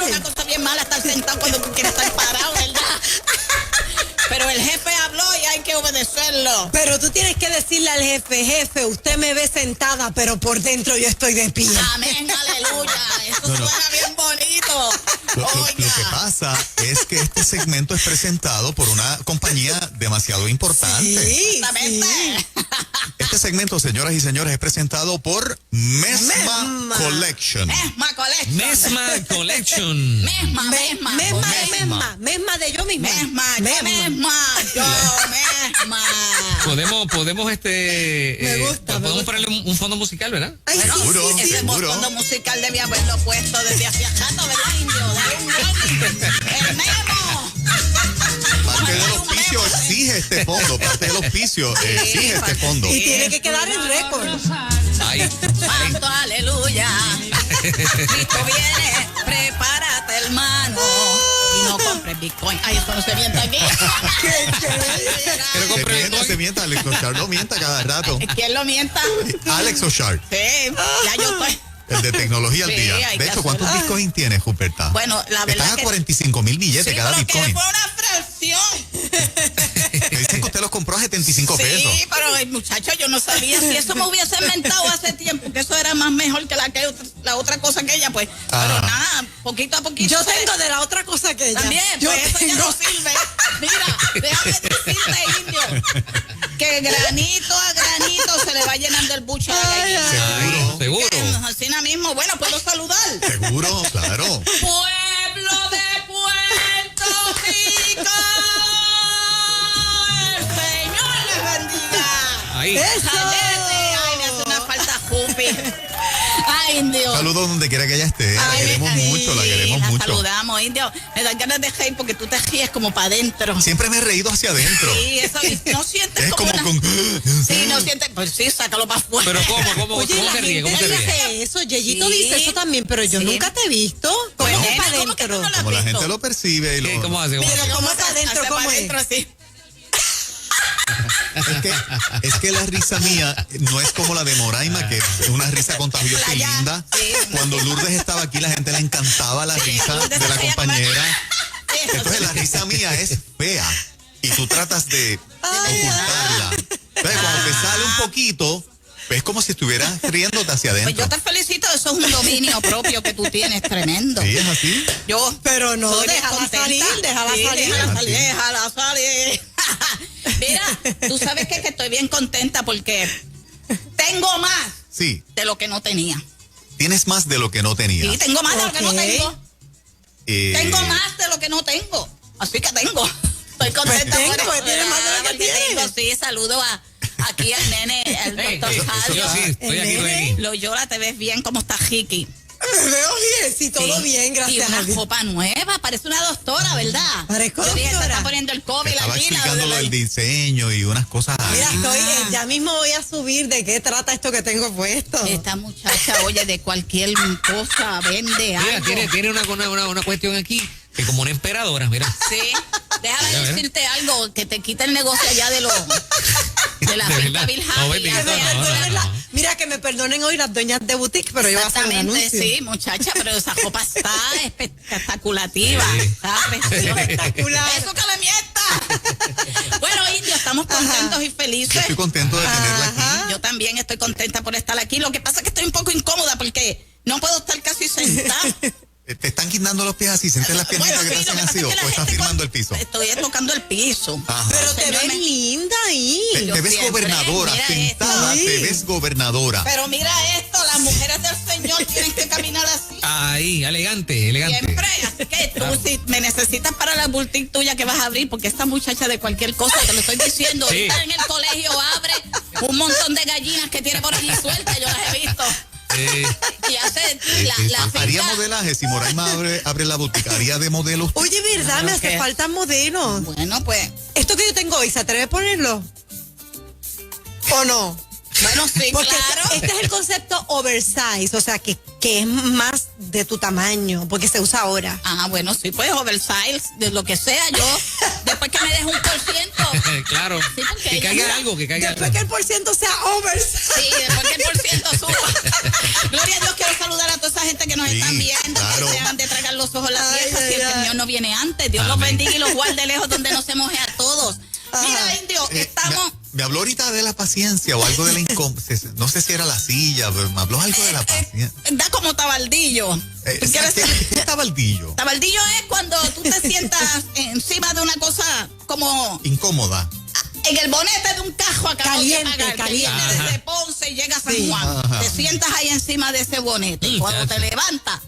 es una cosa bien mala estar sentado cuando tú quieres estar parado, ¿verdad? Pero el jefe habló y hay que obedecerlo. Pero tú tienes que decirle al jefe, jefe, usted me ve sentada, pero por dentro yo estoy de pie. Amén, aleluya. Eso suena bien bonito. Lo que pasa es que este segmento es presentado por una compañía demasiado importante. Sí, Exactamente. sí. Este segmento, señoras y señores, es presentado por Mesma Collection. Mesma Collection. Mesma Collection. Mesma Mesma de yo misma. Yo misma. Podemos Me gusta, podemos ponerle un fondo musical, ¿verdad? Ay, Bueno, Seguro, ese seguro. fondo musical debía haberlo puesto desde hacia rato, ¿verdad, indio? Dale un el Memo. Parte del auspicio exige este fondo. Parte del auspicio exige este fondo. Y tiene que quedar en récord. Ahí. Santo aleluya. Cristo viene, prepárate, hermano. Y no compres Bitcoin. Ay, esto no se mienta aquí. Pero compre Bitcoin. Se mienta, Alex Ochar no mienta cada rato. ¿Quién lo mienta? Alex Ochar, Sí, ya yo estoy. el de tecnología al Sí, día. hay De que hecho, ¿cuántos hacerlo. Bitcoin tienes, Ruperta? Bueno, la verdad Estás a que 45,000 billetes sí, cada pero que Bitcoin. fue una fracción. Me dicen que usted los compró a 75 pesos. Sí, pero muchacho, yo no sabía si eso me hubiese inventado hace tiempo, que eso era más mejor que la otra cosa que ella, pues. Pero nada, poquito a poquito. Yo tengo de la otra cosa que ella. También, Yo pues eso ya no sirve. Mira, déjame decirte, indio, que granito a granito se le va llenando el buche a la gallina. Seguro. Seguro. Así mismo, bueno, puedo saludar. Seguro, claro. Pueblo de Puerto Rico, el Señor les bendiga. Ahí. Eso. Ay, me hace una falta Jupi. Ay, indio. Saludos donde quiera que ella esté. La Ay, queremos sí, mucho, la queremos la mucho. saludamos, indio. Me dan ganas de reír porque tú te ríes como para adentro. Siempre me he reído hacia adentro. Sí, eso no sientes Es como una... con... Sí, no sientes... Pues sí, sácalo para afuera. Pero ¿cómo Oye, se la ríe? gente ¿Cómo se ríe? dice eso, Yeyito Sí. dice eso también, pero yo Sí. nunca te he visto. ¿Cómo Pues, es nena, para ¿cómo que tú adentro? no la has Como la visto? gente lo percibe. Y ¿Cómo hace? ¿Cómo Pero hace? ¿cómo es para adentro? Hace ¿Cómo para es? adentro así. Es que la risa mía no es como la de Moraima, que es una risa contagiosa y Ya, linda. sí. Cuando Lourdes estaba aquí, la gente le encantaba la risa Lourdes de la hacía compañera. Eso Entonces sí. la risa mía es fea y tú tratas de ocultarla. Entonces cuando te sale un poquito, es como si estuvieras riéndote hacia Pues adentro. yo te felicito, eso es un dominio propio que tú tienes, tremendo. Sí, es así. Yo, Pero no, soy bien déjala contenta. salir, déjala Sí, salir. Déjala salir, Así. déjala salir. Mira, tú sabes que estoy bien contenta porque tengo más Sí, de lo que no tenía. tienes más de lo que no tenías. Sí, tengo más de lo que no Ok. tengo. Eh, Tengo más de lo que no tengo. Así que tengo. Estoy contenta. Pues por tengo, eso, tiene más de lo que porque tienes. tengo, sí, saludo aquí al nene, al Ey, doctor eso yo sí, estoy aquí, estoy aquí. Loyola, te ves bien, ¿cómo está Ricky? Me veo bien, sí, todo Sí. bien, Y gracias una a Dios. ropa nueva, parece una doctora, ¿verdad? Parezco Yo dije, se doctora. está poniendo el COVID, Estaba la gina. explicando lo del diseño y unas cosas Mira, ahí. estoy, ya mismo voy a subir de qué trata esto que tengo puesto. Esta muchacha, oye, de cualquier cosa vende Mira, algo. tiene una cuestión aquí que como una emperadora, mira. Sí, déjame Mira, mira. decirte algo, que te quita el negocio allá de la De finca verdad. Bill No, Happy, bendito, ya Que me sea, no, perdonen no, la- no. Mira, que me perdonen hoy las dueñas de boutique, pero yo voy a hacer un Exactamente, anuncio. sí, muchacha, pero esa ropa está espectaculativa. Sí. Está preciosa. Espectacular. Eso que le mienta. Bueno, Indio, estamos contentos y Yo felices. estoy contento de tenerla aquí. Yo también estoy contenta por estar aquí. Lo que pasa es que estoy un poco incómoda porque no puedo estar casi sentada. Te están quitando los pies así, sientes las piernitas Bueno, que te sí, lo hacen que pasa así es o que la estás gente firmando el piso. Estoy tocando el piso. Ajá. Pero te Señor, ves linda ahí. Yo Te ves siempre, gobernadora, mira sentada, esto. te Sí. ves gobernadora. Pero mira esto, las mujeres del Señor tienen que caminar así. Ahí, elegante, elegante. Siempre, así que tú si me necesitas para la boutique tuya que vas a abrir, porque esta muchacha de cualquier cosa, te lo estoy diciendo, Sí. ahorita en el colegio abre un montón de gallinas que tiene por allí sueltas, yo las he visto. Y hace la Haría finca. modelaje si Moraima abre la boutique. Haría de modelo. Oye, ¿verdad? Me hace ¿qué? falta modelos. Bueno, pues, Esto que yo tengo hoy, ¿se atreve a ponerlo? ¿O no? bueno, sí, Porque claro. este es el concepto oversize, o sea, que es más de tu tamaño, porque se usa ahora. Ah, bueno, sí, pues oversize, de lo que sea, yo, después que me deje un por ciento. Claro. Sí, porque Que ella- caiga algo, que caiga Después algo. que el porciento sea oversize. Sí, después que el por ciento suba. Gloria a Dios, quiero saludar a toda esa gente que nos Sí, están viendo, claro. que se han de tragar los ojos la no viene antes. Dios los Amén. bendiga y los guarde lejos donde no se moje a todos. Mira, Indio, estamos... Me habló ahorita de la paciencia o algo de la no sé si era la silla, pero me habló algo de la paciencia. Da como tabaldillo. ¿Tú quieres decir? ¿Qué tabaldillo? Tabaldillo es cuando tú te sientas encima de una cosa como Incómoda. en el bonete de un cajo acabado Caliente, de pagar, caliente. que viene Ajá. desde Ponce y llega a San Sí. Juan. Ajá. Te sientas ahí encima de ese bonete. Y cuando te levantas,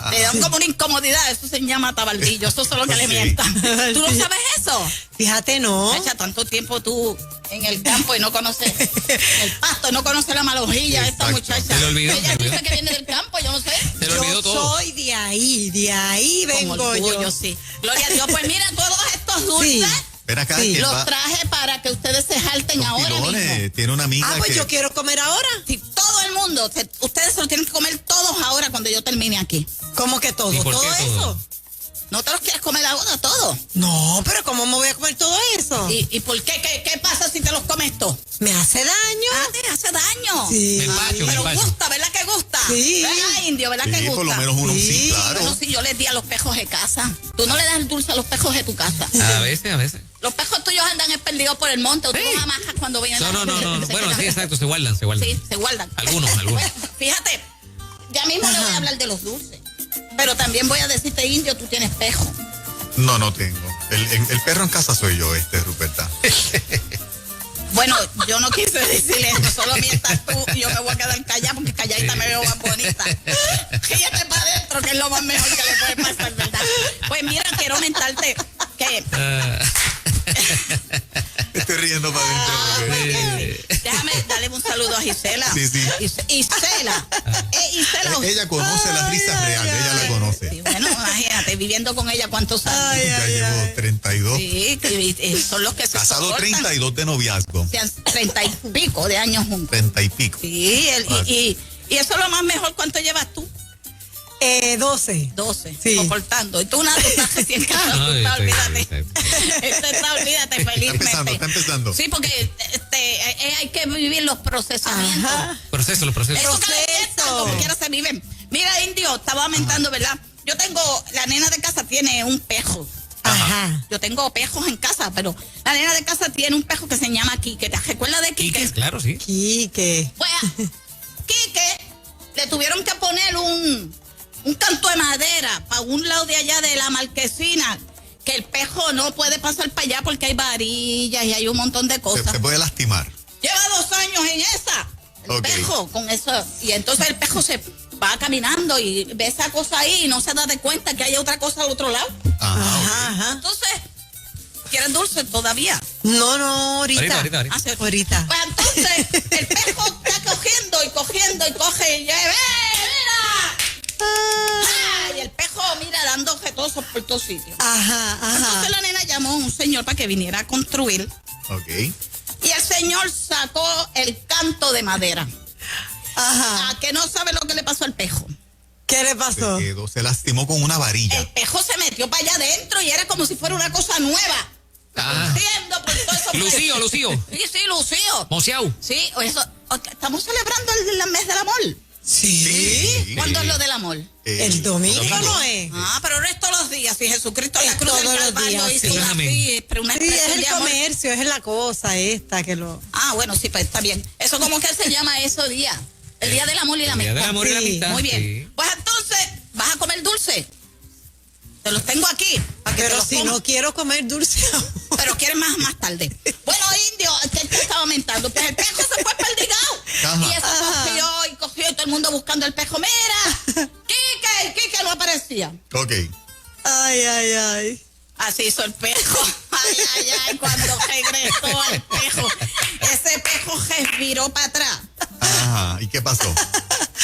te dan como una incomodidad. Eso se llama tabaldillo. Eso es lo que le Sí. mientan. ¿Tú no Sí. sabes eso? Fíjate, no. Echa tanto tiempo tú en el campo y no conoces el pasto, no conoces la malojilla de esta Exacto. muchacha. Se le olvidó, Ella se le dice olvidó. que viene del campo, yo no sé. Se le olvidó Yo todo. soy de ahí Con vengo orgullo, yo. sí. Gloria a Dios. Pues mira, todos estos dulces Ven acá, Sí. ¿quién los va? traje para que ustedes se jalten Los ahora mismo. pilones. Tiene una amiga Ah, pues que... yo quiero comer ahora. Sí, todo el mundo, ustedes se lo tienen que comer todos ahora cuando yo termine aquí. ¿Cómo que todo? ¿Y por ¿Todo qué eso? todo? ¿No te los quieres comer ahora todo? No, pero ¿cómo me voy a comer todo eso? ¿Y por qué? ¿Qué pasa si te los comes todos? ¿Me hace daño? Ah, te hace daño. Sí. Me empacho, me Pero empacho. gusta, ¿verdad que gusta? Sí. ¿Verdad, Indio? ¿Verdad que Sí, gusta? por lo menos uno sí, Sí. claro. Bueno, si yo les di a los pejos de casa. Tú no le das el dulce a los pejos de tu casa. A veces, a veces. Los pejos tuyos andan perdidos por el monte. O tú Sí. los amarras cuando vienen No, la no, no, gente, no. se Bueno, quedan. sí, exacto, se guardan. Sí, se guardan. Algunos. Bueno, fíjate, ya mismo le voy a hablar de los dulces. Pero también voy a decirte, Indio, tú tienes pejo. No tengo. El perro en casa soy yo, Ruperta. Bueno, yo no quise decirle eso, solo mientras tú y yo me voy a quedar callada porque calladita me veo más bonita. Fíjate para adentro, que es lo más mejor que le puede pasar, ¿verdad? Pues mira, quiero aumentarte que... Estoy riendo para adentro. Déjame darle un saludo a Gisela. Sí. Isela. Isela. Ella conoce las risas reales, ella la conoce. Sí, bueno, imagínate, viviendo con ella cuántos años. Ya llevo 32. Sí, y son los que se Casado soportan. 32 de noviazgo. Sean 30 y pico de años juntos. 30 y pico. Sí, y eso es lo más mejor. ¿Cuánto llevas tú? 12. 12. Sí. Soportando. Y tú nada, tú estás recién casado, tú Ay, estás, sí, olvídate. Olvídate felizmente. Está empezando. Sí, porque hay que vivir los procesamientos. Ajá. Proceso, los procesos. Eso calienta, como quiera se viven. Mira, Indio, estaba aumentando, ¿verdad? Yo tengo, la nena de casa tiene un pejo. Ajá. Yo tengo pejos en casa, pero la nena de casa tiene un pejo que se llama Quique. ¿Te recuerdas de Quique? Quique, claro, sí. Quique. Pues, Quique le tuvieron que poner un canto de madera para un lado de allá de la marquesina, que el pejo no puede pasar para allá porque hay varillas y hay un montón de cosas. Se puede lastimar. Lleva 2 años en esa, el Ok. pejo, con eso. Y entonces el pejo se va caminando y ve esa cosa ahí y no se da de cuenta que hay otra cosa al otro lado. Ajá. Entonces, ¿quieres dulce todavía? No, ahorita. Ahorita. Ah, sí. Ahorita. Pues entonces, el pejo está cogiendo y coge y ya, ¡mira! ¡Ah! Y el pejo, mira, dando objetos por todos sitios. Ajá. Entonces la nena llamó a un señor para que viniera a construir Ok. y el señor sacó el canto de madera. Ajá. ¿A que no sabe lo que le pasó al pejo? ¿Qué le pasó? Se lastimó con una varilla. El pejo se metió para allá adentro y era como si fuera una cosa nueva. Ah. Luciendo por todo eso. Lucío. Sí, Lucío. Moseau. Sí, eso. Estamos celebrando el mes del amor. Sí. ¿Cuándo es lo del amor? El domingo no es. Ah, pero no es todos los días. Si Jesucristo en la Es cruz del todos los Calvario días, hizo sí. una, Amén. sí, pero una Sí, es expresión el de amor. comercio, es la cosa esta que lo... Ah, bueno, sí, pues está bien. Eso como que se llama eso día. El día del amor y la El día amistad. del amor y la Sí. amistad. Muy bien. Sí. Pues entonces, ¿vas a comer dulce? Te los tengo aquí. Para que te Pero los si comas. no quiero comer dulce ahora. Pero quieres más tarde. Bueno, Indio, ¿qué te estaba aumentando? Pues el pejo se fue perdigado. Ajá. Y eso cogió y todo el mundo buscando el pejo. Mira, Quique no aparecía. Ok. Ay. Así hizo el pejo. Ay, cuando regresó el pejo. Ese pejo respiró para atrás. Ajá. ¿Y qué pasó?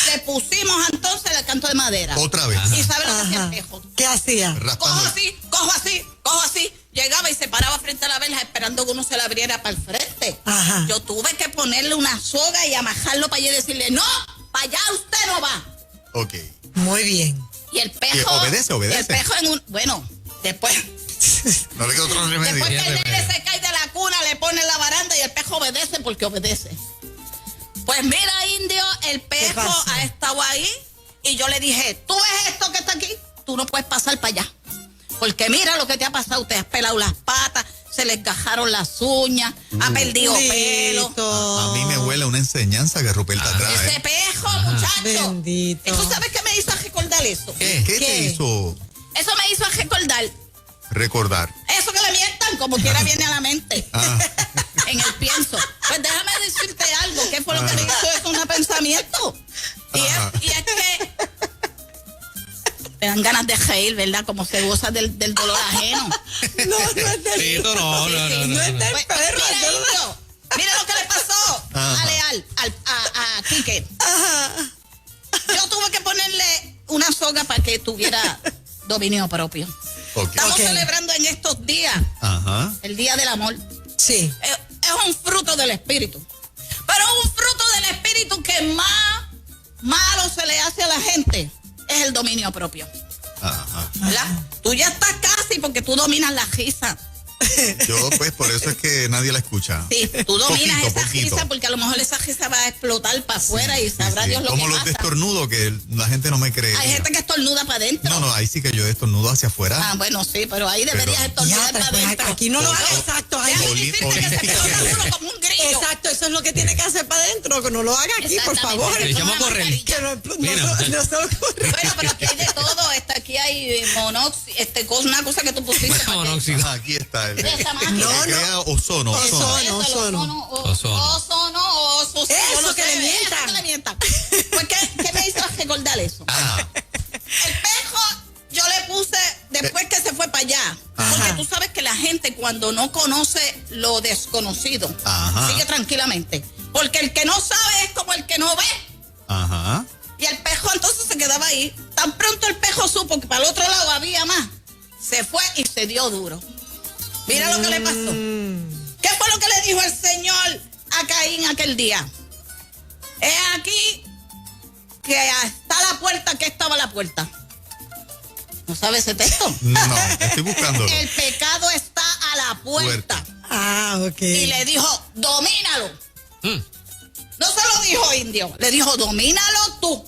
Le pusimos entonces el canto de madera. Otra vez. ¿Y sabe lo que hacía el Ajá. pejo? ¿Qué hacía? Raspando. Cojo así. Llegaba y se paraba frente a la verja esperando que uno se la abriera para el frente. Ajá. Yo tuve que ponerle una soga y amajarlo para allá y decirle, no, para allá usted no va. Ok. Muy bien. Y el pejo... Obedece. Y el pejo bueno, después No le queda otro remedio. que el remedio. nene se cae de la cuna, le pone la baranda y el pejo obedece porque obedece. Pues mira, Indio, el pejo pasó? ha estado ahí y yo le dije, ¿tú ves esto que está aquí? Tú no puedes pasar para allá. Porque mira lo que te ha pasado, te has pelado las patas, se les gajaron las uñas, ha perdido pelo. A mí me huele una enseñanza que Ruperta trae. Ese pejo, muchacho. Bendito. ¿Tú sabes qué me hizo recordar eso? ¿Qué te hizo Eso me hizo recordar. recordar? Eso que le mientan, como quiera viene a la mente. En el pienso. Pues déjame decirte algo. ¿Qué fue lo que me hizo eso? Un pensamiento. Y es que me dan ganas de reír, ¿verdad? Como se goza del dolor ajeno. No es del Tito, no es del Pues, perro. mira, Indio, mira lo que le pasó a Leal, a Quique. Yo tuve que ponerle una soga para que tuviera dominio propio. Estamos celebrando en estos días el Día del Amor. Sí. Es un fruto del espíritu. Pero un fruto del espíritu que más malo se le hace a la gente es el dominio propio. ¿Verdad? Tú ya estás casi porque tú dominas la risa. Yo, pues, por eso es que nadie la escucha. Sí, tú dominas esa poquito. risa porque a lo mejor esa risa va a explotar para afuera y sabrá Dios lo como que los pasa. de estornudo que la gente no me cree. Hay gente que estornuda para adentro. No, ahí sí que yo estornudo hacia afuera. Ah, bueno, sí, pero ahí deberías estornudar para adentro. Aquí no lo hagas, exacto. Ahí. Déjame decirte que se estornuda uno como un grillo. Exacto, eso es lo que tiene que hacer para adentro, que no lo haga aquí, por favor. Le echamos a correr. Que no Mira, se lo ocurra. Bueno, pero aquí hay de todo. Aquí hay monóxido, una cosa que tú pusiste. para que- Monóxido. Aquí está el Esa que máquina. crea ozono. Ozono. Ozono. Eso, que le mientan. Eso que le mientan. Pues, ¿qué me hizo recordar eso? El pejo, yo le puse después que se fue para allá. Porque tú sabes que la gente cuando no conoce lo desconocido, sigue tranquilamente. Porque el que no sabe es como el que no ve. Y el pejo entonces se quedaba ahí. Tan pronto el pejo supo que para el otro lado había más, se fue y se dio duro. Mira lo que le pasó. ¿Qué fue lo que le dijo el Señor a Caín aquel día? Es aquí que está la puerta, que estaba la puerta. ¿No sabes ese texto? No, estoy buscándolo. El pecado está a la puerta. Ok. Y le dijo, domínalo. No se lo dijo Indio, le dijo, domínalo tú.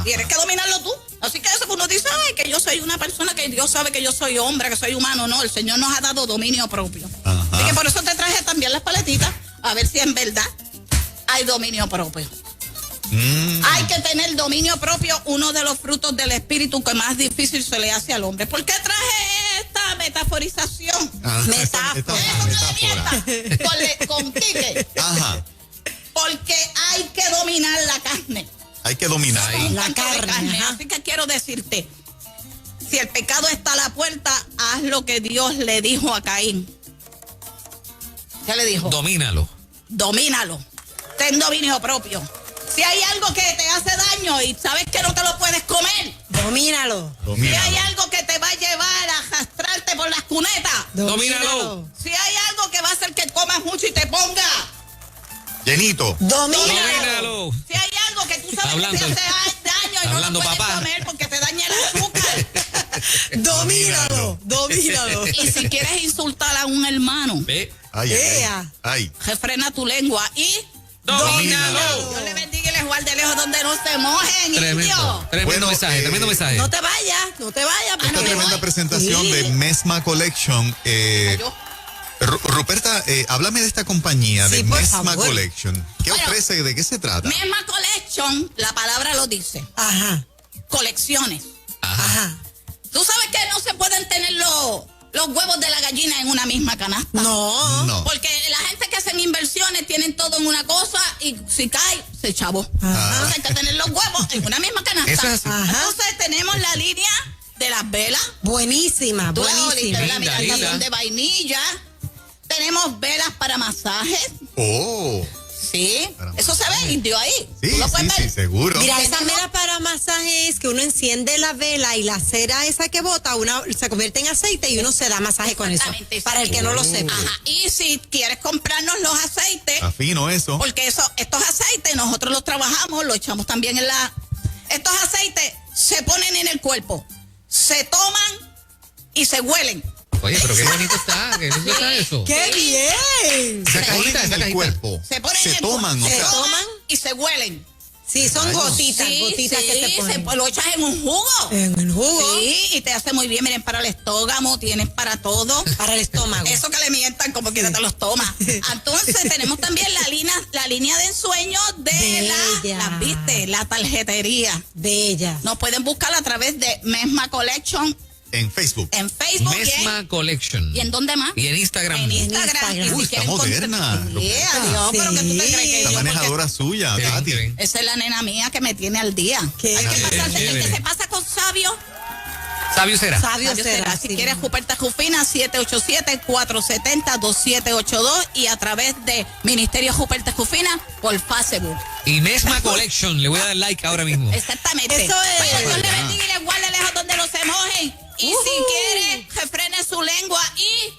Tienes que dominarlo tú. Así que eso uno dice, ay, que yo soy una persona, que Dios sabe que yo soy hombre, que soy humano. No, el Señor nos ha dado dominio propio. Así que por eso te traje también las paletitas, a ver si en verdad hay dominio propio. Hay que tener dominio propio, uno de los frutos del espíritu que más difícil se le hace al hombre. ¿Por qué traje esta metaforización? Metáfora. Con Quique. Porque hay que dominar la carne. Hay que dominar. La carne. Así que quiero decirte, si el pecado está a la puerta, haz lo que Dios le dijo a Caín. ¿Qué le dijo? Domínalo. Domínalo. Ten dominio propio. Si hay algo que te hace daño y sabes que no te lo puedes comer, Domínalo. si hay algo que te va a llevar a arrastrarte por las cunetas, Domínalo. si hay algo que va a hacer que comas mucho y te ponga llenito. Domínalo. Si hay algo que tú sabes Hablando. que te hace daño y no lo puedes Papá. comer porque te daña el azúcar. Domínalo. Y si quieres insultar a un hermano, Ay. refrena tu lengua y Domínalo. Dios le bendiga y les guarde lejos donde no se mojen, Tremendo. indio. Tremendo mensaje, tremendo mensaje. No te vayas. Esta no me tremenda voy. presentación Sí. de Mesma Collection. Yo. Ruperta, háblame de esta compañía, Sí, de por Mesma favor. Collection. ¿Qué Bueno, ofrece? ¿De qué se trata? Mesma Collection, la palabra lo dice. Colecciones. Ajá. Tú sabes que no se pueden tener los huevos de la gallina en una misma canasta. No. Porque la gente que hacen inversiones tienen todo en una cosa y si cae, se chavó. Entonces hay que tener los huevos en una misma canasta. Eso es así. Entonces tenemos la línea de las velas. Buenísima, Tú buenísima. la Linda, meditación linda. de vainilla. Tenemos velas para masajes. Oh. Sí. Para Eso se ve indio ahí. Sí, ¿Tú lo puedes sí, ver? seguro. Mira, Tenemos- esa vela para masaje es que uno enciende la vela y la cera esa que bota, se convierte en aceite y uno se da masaje con eso. Exactamente, Para el que no lo sepa. Ajá. Y si quieres comprarnos los aceites, Está fino eso. porque estos aceites nosotros los trabajamos, los echamos también en la... Estos aceites se ponen en el cuerpo, se toman y se huelen. Oye, pero qué bonito está. Qué lindo está eso. ¡Qué bien! Se Esa ponen cajita, en esa el cajita. cuerpo. Se ponen Se en el toman, cuerpo, o se sea. toman y se huelen. Sí, son Ay, gotitas, Sí, gotitas sí, que se ponen. lo echas en un jugo. En el jugo. Sí, y te hace muy bien. Miren, para el estómago, tienes para todo. Para el estómago. Eso que le mientan como quiera te los toma. Entonces tenemos también la línea de ensueño de Bella. la tarjetería. Bella. Nos pueden buscar a través de Mesma Collection En Facebook. en Facebook Mesma Collection. y en dónde más. Y en Instagram. En Instagram. Instagram. Y Uy, si está quieren moderna. Adiós, pero que tú te crees que La yo, manejadora suya, Qué bien, Tati. qué bien. esa es la nena mía que me tiene al día. Qué Hay que chévere. pasarse, el que se pasa con Sabio. Sabio será. Sabio será. Si sí. quieres Ruperta Jufina, 787-470-2782 y a través de Ministerio Ruperta Jufina por Facebook. Y Mesma Collection. Le voy a dar like ahora mismo. Exactamente. Eso es. Bueno, Dios le bendiga y le guarde lejos donde no se mojen. Y si quiere, refrene su lengua y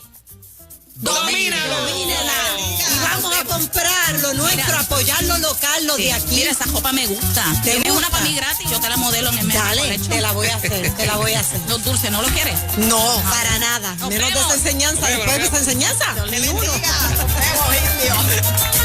¡Domínalo! Domínela. Y vamos a comprar lo nuestro, apoyar lo local, lo de aquí. Mira, esa ropa me gusta. ¿Te Tienes gusta? una para mí gratis, yo te la modelo en el Mesma Dale, Collection. te la voy a hacer, te la voy a hacer. Los dulces, ¿no lo quieres? No, para nada. Nos Menos de vemos. esa enseñanza. Nos vemos, Después de nos esa enseñanza. Dios le ni uno. bendiga. Nos vemos, Indio.